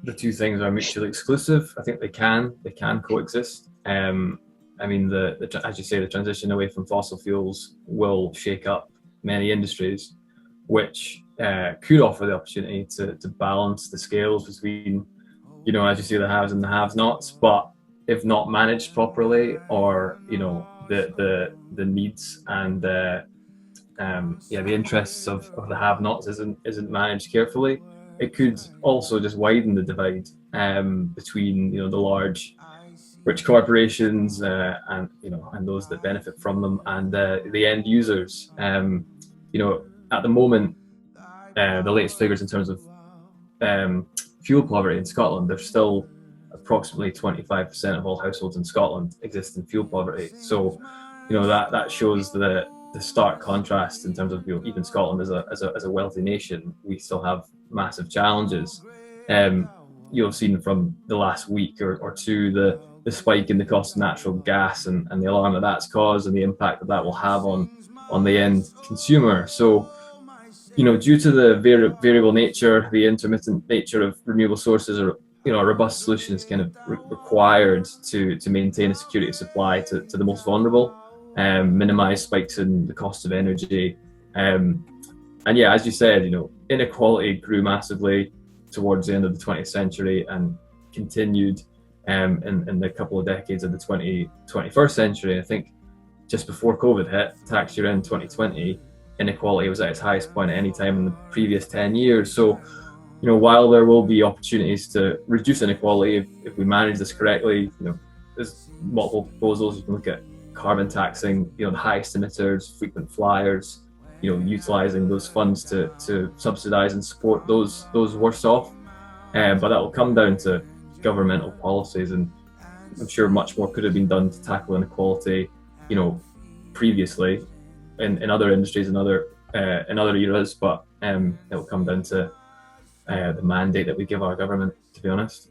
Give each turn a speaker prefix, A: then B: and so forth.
A: the two things are mutually exclusive. I think they can coexist. I mean, as you say, the transition away from fossil fuels will shake up many industries, which could offer the opportunity to balance the scales between, as you say, the haves and the have-nots. But if not managed properly, or the needs and the interests of the have-nots isn't managed carefully, it could also just widen the divide between the large rich corporations and those that benefit from them, and the end users. At the moment, the latest figures in terms of um, fuel poverty in Scotland, there's still approximately 25% of all households in Scotland exist in fuel poverty. So, that shows the stark contrast in terms of even Scotland as a wealthy nation, we still have massive challenges. You'll have seen from the last week or two the spike in the cost of natural gas and the alarm that's caused and the impact that will have on the end consumer. So, due to the variable nature, the intermittent nature of renewable sources, or a robust solution is kind of required to maintain a security of supply to the most vulnerable, minimize spikes in the cost of energy, and yeah, as you said, inequality grew massively towards the end of the 20th century and continued in the couple of decades of the 21st century. I think just before COVID hit, tax year in 2020, inequality was at its highest point at any time in the previous 10 years. So, while there will be opportunities to reduce inequality if we manage this correctly, there's multiple proposals. You can look at carbon taxing, the highest emitters, frequent flyers, utilizing those funds to subsidize and support those worse off. But that will come down to governmental policies, and I'm sure much more could have been done to tackle inequality, previously in other industries and other eras. But it will come down to the mandate that we give our government, to be honest.